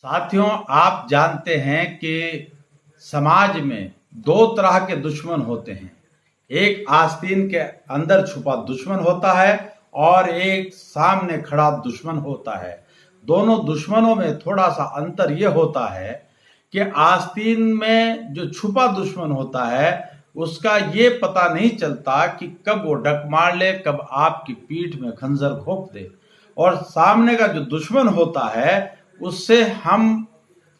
साथियों, आप जानते हैं कि समाज में दो तरह के दुश्मन होते हैं। एक आस्तीन के अंदर छुपा दुश्मन होता है और एक सामने खड़ा दुश्मन होता है। दोनों दुश्मनों में थोड़ा सा अंतर यह होता है कि आस्तीन में जो छुपा दुश्मन होता है उसका ये पता नहीं चलता कि कब वो डक मार ले, कब आपकी पीठ में खंजर घोंप दे। और सामने का जो दुश्मन होता है उससे हम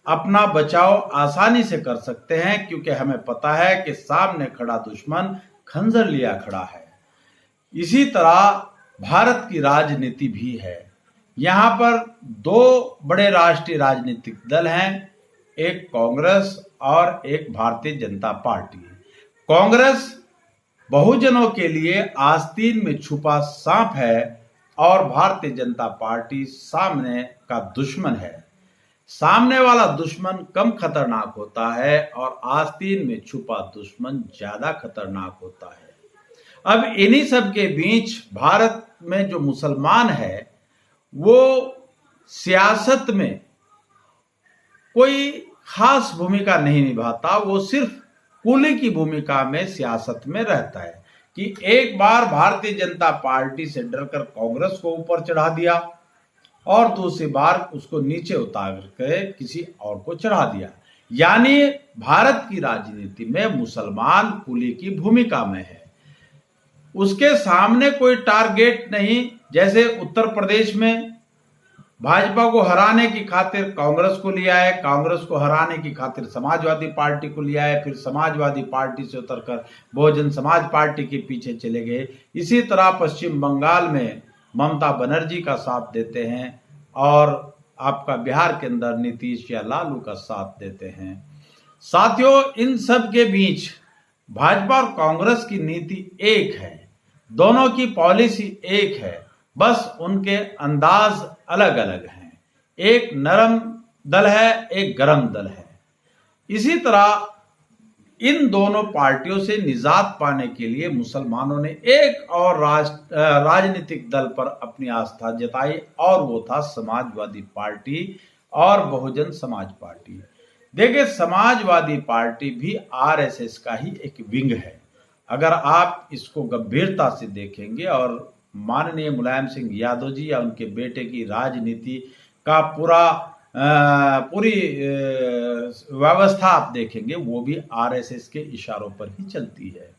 अपना बचाव आसानी से कर सकते हैं, क्योंकि हमें पता है कि सामने खड़ा दुश्मन खंजर लिया खड़ा है। इसी तरह भारत की राजनीति भी है। यहाँ पर दो बड़े राष्ट्रीय राजनीतिक दल हैं, एक कांग्रेस और एक भारतीय जनता पार्टी। कांग्रेस बहुजनों के लिए आस्तीन में छुपा सांप है और भारतीय जनता पार्टी सामने का दुश्मन है। सामने वाला दुश्मन कम खतरनाक होता है और आस्तीन में छुपा दुश्मन ज्यादा खतरनाक होता है। अब इन्हीं सब के बीच भारत में जो मुसलमान है वो सियासत में कोई खास भूमिका नहीं निभाता, वो सिर्फ कुली की भूमिका में सियासत में रहता है कि एक बार भारतीय जनता पार्टी से डरकर कांग्रेस को ऊपर चढ़ा दिया और दूसरी बार उसको नीचे उतार के किसी और को चढ़ा दिया। यानी भारत की राजनीति में मुसलमान कुली की भूमिका में है, उसके सामने कोई टारगेट नहीं। जैसे उत्तर प्रदेश में भाजपा को हराने की खातिर कांग्रेस को लिया है, कांग्रेस को हराने की खातिर समाजवादी पार्टी को लिया है, फिर समाजवादी पार्टी से उतरकर बहुजन समाज पार्टी के पीछे चले गए। इसी तरह पश्चिम बंगाल में ममता बनर्जी का साथ देते हैं और आपका बिहार के अंदर नीतीश या लालू का साथ देते हैं। साथियों, इन सब के बीच भाजपा और कांग्रेस की नीति एक है, दोनों की पॉलिसी एक है, बस उनके अंदाज अलग अलग हैं। एक नरम दल है, एक गरम दल है। इसी तरह इन दोनों पार्टियों से निजात पाने के लिए मुसलमानों ने एक और राजनीतिक दल पर अपनी आस्था जताई और वो था समाजवादी पार्टी और बहुजन समाज पार्टी। देखिए, समाजवादी पार्टी भी आरएसएस का ही एक विंग है। अगर आप इसको गंभीरता से देखेंगे और माननीय मुलायम सिंह यादव जी या उनके बेटे की राजनीति का पूरी व्यवस्था आप देखेंगे, वो भी आरएसएस के इशारों पर ही चलती है।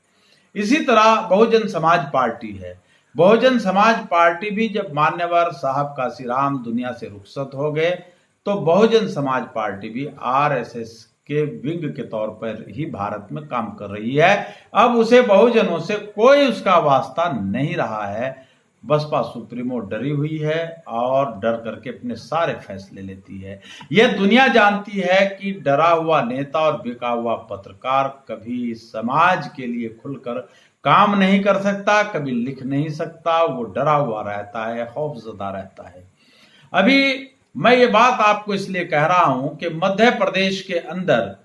इसी तरह बहुजन समाज पार्टी है। बहुजन समाज पार्टी भी जब मान्यवर साहब काशीराम दुनिया से रुखसत हो गए तो बहुजन समाज पार्टी भी आरएसएस के विंग के तौर पर ही भारत में काम कर रही है। अब उसे बहुजनों से कोई उसका वास्ता नहीं रहा है। बसपा सुप्रीमो डरी हुई है और डर करके अपने सारे फैसले लेती है। यह दुनिया जानती है कि डरा हुआ नेता और बिका हुआ पत्रकार कभी समाज के लिए खुलकर काम नहीं कर सकता, कभी लिख नहीं सकता। वो डरा हुआ रहता है, खौफजदा रहता है। अभी मैं ये बात आपको इसलिए कह रहा हूं कि मध्य प्रदेश के अंदर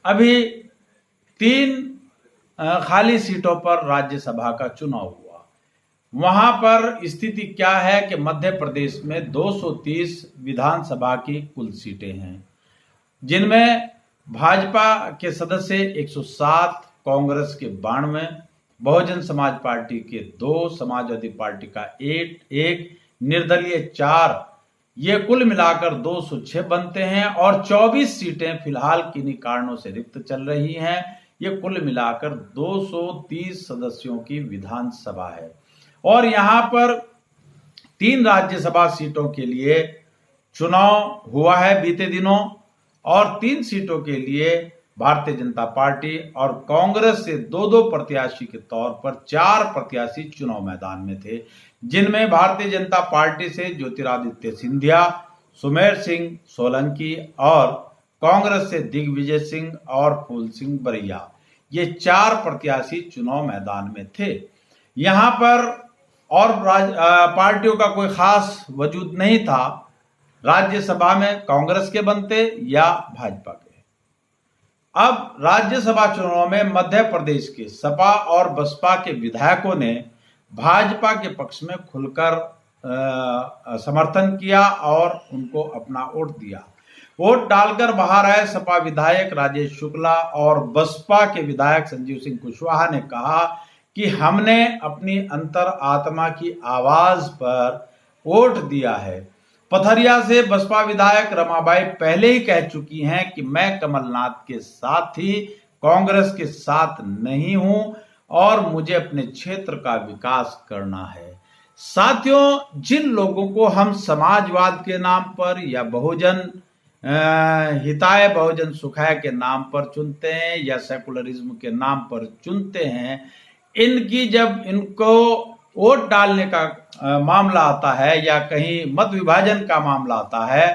अभी 3 खाली सीटों पर राज्यसभा का चुनाव हुआ। वहां पर स्थिति क्या है कि मध्य प्रदेश में 230 विधानसभा की कुल सीटें हैं, जिनमें भाजपा के सदस्य 107, कांग्रेस के 92, बहुजन समाज पार्टी के 2, समाजवादी पार्टी का 1, निर्दलीय 4, ये कुल मिलाकर 206 बनते हैं और 24 सीटें फिलहाल किन्हीं कारणों से रिक्त चल रही हैं। ये कुल मिलाकर 230 सदस्यों की विधानसभा है और यहां पर 3 राज्यसभा सीटों के लिए चुनाव हुआ है बीते दिनों और 3 सीटों के लिए भारतीय जनता पार्टी और कांग्रेस से 2-2 प्रत्याशी के तौर पर 4 प्रत्याशी चुनाव मैदान में थे, जिनमें भारतीय जनता पार्टी से ज्योतिरादित्य सिंधिया, सुमेर सिंह सोलंकी और कांग्रेस से दिग्विजय सिंह और फूल सिंह बरैया, ये 4 प्रत्याशी चुनाव मैदान में थे। यहां पर और पार्टियों का कोई खास वजूद नहीं था। राज्यसभा में कांग्रेस के बनते या भाजपा के। अब राज्यसभा चुनाव में मध्य प्रदेश के सपा और बसपा के विधायकों ने भाजपा के पक्ष में खुलकर समर्थन किया और उनको अपना वोट दिया। वोट डालकर बाहर आए सपा विधायक राजेश शुक्ला और बसपा के विधायक संजीव सिंह कुशवाहा ने कहा कि हमने अपनी अंतर आत्मा की आवाज पर वोट दिया है। पथरिया से बसपा विधायक रमाबाई पहले ही कह चुकी हैं कि मैं कमलनाथ के साथ ही कांग्रेस के साथ नहीं हूं और मुझे अपने क्षेत्र का विकास करना है। साथियों, जिन लोगों को हम समाजवाद के नाम पर या बहुजन हिताय बहुजन सुखाय के नाम पर चुनते हैं या सेकुलरिज्म के नाम पर चुनते हैं, इनकी जब इनको वोट डालने का मामला आता है या कहीं मत विभाजन का मामला आता है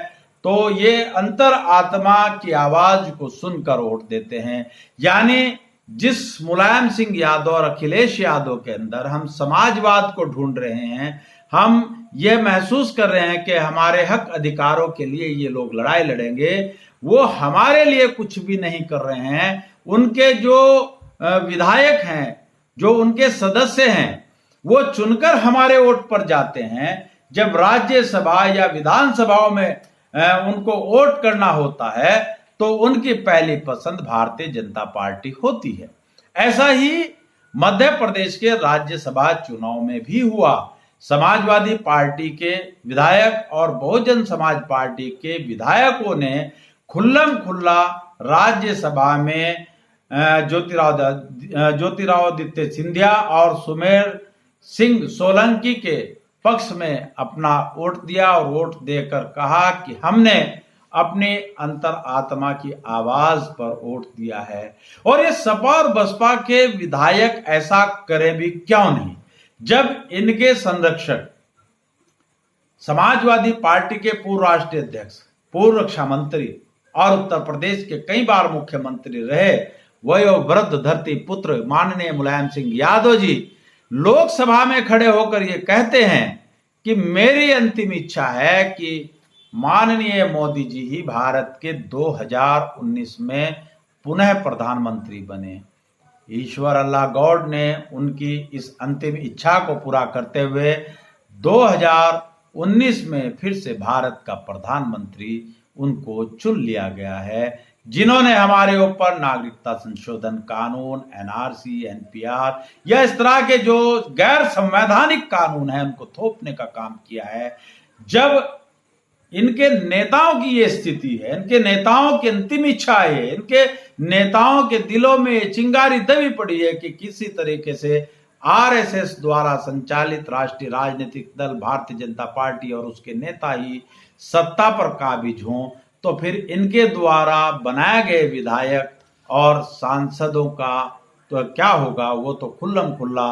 तो ये अंतर आत्मा की आवाज को सुनकर वोट देते हैं। यानी जिस मुलायम सिंह यादव और अखिलेश यादव के अंदर हम समाजवाद को ढूंढ रहे हैं, हम ये महसूस कर रहे हैं कि हमारे हक अधिकारों के लिए ये लोग लड़ाई लड़ेंगे, वो हमारे लिए कुछ भी नहीं कर रहे हैं। उनके जो विधायक हैं, जो उनके सदस्य हैं, वो चुनकर हमारे वोट पर जाते हैं। जब राज्यसभा या विधानसभाओं में उनको वोट करना होता है तो उनकी पहली पसंद भारतीय जनता पार्टी होती है। ऐसा ही मध्य प्रदेश के राज्यसभा चुनाव में भी हुआ। समाजवादी पार्टी के विधायक और बहुजन समाज पार्टी के विधायकों ने खुल्लम खुल्ला राज्यसभा में ज्योतिरादित्य सिंधिया और सुमेर सिंह सोलंकी के पक्ष में अपना वोट दिया और वोट देकर कहा कि हमने अपने अंतर आत्मा की आवाज पर वोट दिया है। और ये सपा और बसपा के विधायक ऐसा करें भी क्यों नहीं, जब इनके संरक्षक समाजवादी पार्टी के पूर्व राष्ट्रीय अध्यक्ष, पूर्व रक्षा मंत्री और उत्तर प्रदेश के कई बार मुख्यमंत्री रहे वयोवृद्ध धरती पुत्र माननीय मुलायम सिंह यादव जी लोकसभा में खड़े होकर ये कहते हैं कि मेरी अंतिम इच्छा है कि माननीय मोदी जी ही भारत के 2019 में पुनः प्रधानमंत्री बने। ईश्वर अल्लाह गॉड ने उनकी इस अंतिम इच्छा को पूरा करते हुए 2019 में फिर से भारत का प्रधानमंत्री उनको चुन लिया गया है, जिन्होंने हमारे ऊपर नागरिकता संशोधन कानून, एनआरसी, एनपीआर या इस तरह के जो गैर संवैधानिक कानून है उनको थोपने का काम किया है। जब इनके नेताओं की ये स्थिति है, इनके नेताओं की अंतिम इच्छा है, इनके नेताओं के दिलों में चिंगारी दबी पड़ी है कि किसी तरीके से आरएसएस द्वारा संचालित राष्ट्रीय राजनीतिक दल भारतीय जनता पार्टी और उसके नेता ही सत्ता पर काबिज हों, तो फिर इनके द्वारा बनाए गए विधायक और सांसदों का तो क्या होगा, वो तो खुल्लम खुल्ला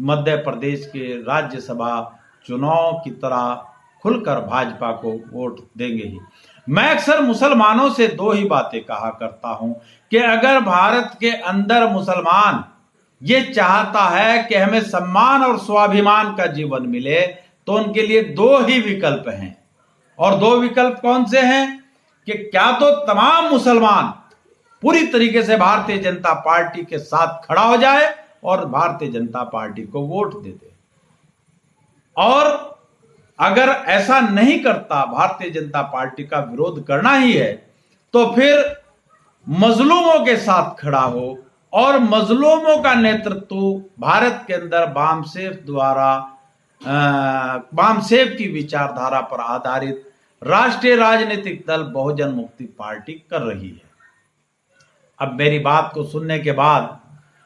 मध्य प्रदेश के राज्यसभा चुनाव की तरह खुलकर भाजपा को वोट देंगे ही। मैं अक्सर मुसलमानों से दो ही बातें कहा करता हूं कि अगर भारत के अंदर मुसलमान ये चाहता है कि हमें सम्मान और स्वाभिमान का जीवन मिले तो उनके लिए दो ही विकल्प हैं। और दो विकल्प कौन से हैं कि क्या तो तमाम मुसलमान पूरी तरीके से भारतीय जनता पार्टी के साथ खड़ा हो जाए और भारतीय जनता पार्टी को वोट दे दे, और अगर ऐसा नहीं करता, भारतीय जनता पार्टी का विरोध करना ही है, तो फिर मजलूमों के साथ खड़ा हो और मजलूमों का नेतृत्व भारत के अंदर बामसेव की विचारधारा पर आधारित राष्ट्रीय राजनीतिक दल बहुजन मुक्ति पार्टी कर रही है। अब मेरी बात को सुनने के बाद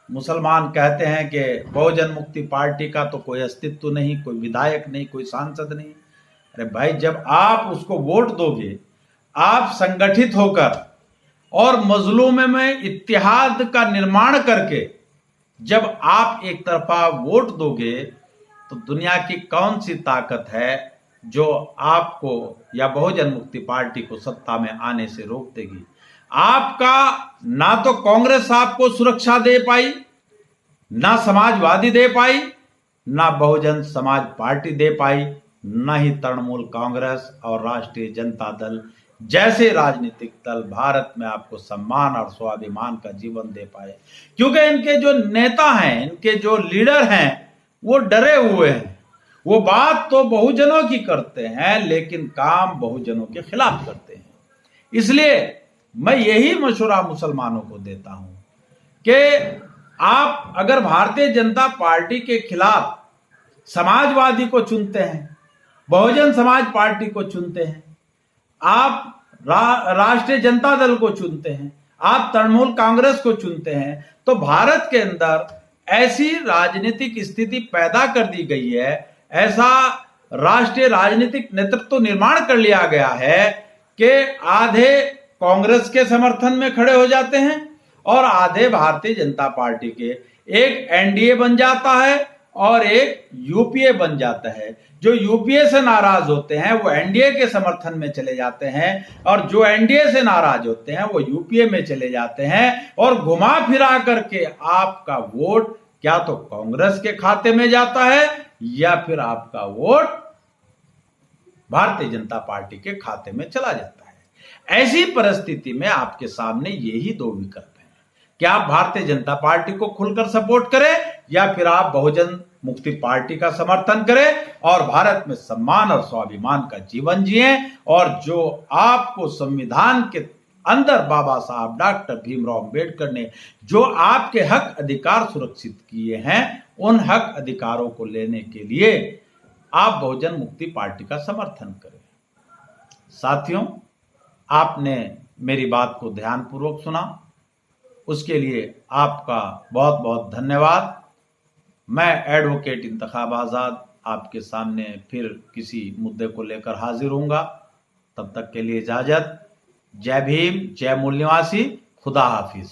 मुसलमान कहते हैं कि बहुजन मुक्ति पार्टी का तो कोई अस्तित्व नहीं, कोई विधायक नहीं, कोई सांसद नहीं। अरे भाई, जब आप उसको वोट दोगे, आप संगठित होकर और मजलूम में इत्तेहाद का निर्माण करके जब आप एक तरफा वोट दोगे तो दुनिया की कौन सी ताकत है जो आपको या बहुजन मुक्ति पार्टी को सत्ता में आने से रोक देगी। आपका ना तो कांग्रेस आपको सुरक्षा दे पाई, ना समाजवादी दे पाई, ना बहुजन समाज पार्टी दे पाई, ना ही तृणमूल कांग्रेस और राष्ट्रीय जनता दल जैसे राजनीतिक दल भारत में आपको सम्मान और स्वाभिमान का जीवन दे पाए। क्योंकि इनके जो नेता हैं, इनके जो लीडर हैं, वो डरे हुए हैं। वो बात तो बहुजनों की करते हैं लेकिन काम बहुजनों के खिलाफ करते हैं। इसलिए मैं यही मशवरा मुसलमानों को देता हूं कि आप अगर भारतीय जनता पार्टी के खिलाफ समाजवादी को चुनते हैं, बहुजन समाज पार्टी को चुनते हैं, आप राष्ट्रीय जनता दल को चुनते हैं, आप तृणमूल कांग्रेस को चुनते हैं, तो भारत के अंदर ऐसी राजनीतिक स्थिति पैदा कर दी गई है, ऐसा राष्ट्रीय राजनीतिक नेतृत्व निर्माण कर लिया गया है कि आधे कांग्रेस के समर्थन में खड़े हो जाते हैं और आधे भारतीय जनता पार्टी के। एक एनडीए बन जाता है और एक यूपीए बन जाता है। जो यूपीए से नाराज होते हैं वो एनडीए के समर्थन में चले जाते हैं और जो एनडीए से नाराज होते हैं वो यूपीए में चले जाते हैं और घुमा फिरा करके आपका वोट क्या तो कांग्रेस के खाते में जाता है या फिर आपका वोट भारतीय जनता पार्टी के खाते में चला जाता है। ऐसी परिस्थिति में आपके सामने यही दो विकल्प हैं कि आप भारतीय जनता पार्टी को खुलकर सपोर्ट करें या फिर आप बहुजन मुक्ति पार्टी का समर्थन करें और भारत में सम्मान और स्वाभिमान का जीवन जिए और जो आपको संविधान के अंदर बाबा साहब डॉक्टर भीमराव अंबेडकर ने जो आपके हक अधिकार सुरक्षित किए हैं उन हक अधिकारों को लेने के लिए आप बहुजन मुक्ति पार्टी का समर्थन करें। साथियों, आपने मेरी बात को ध्यानपूर्वक सुना, उसके लिए आपका बहुत बहुत धन्यवाद। मैं एडवोकेट इंतखाब आज़ाद आपके सामने फिर किसी मुद्दे को लेकर हाजिर हूँगा। तब तक के लिए इजाजत। जय भीम, जय मूल निवासी, खुदा हाफिज।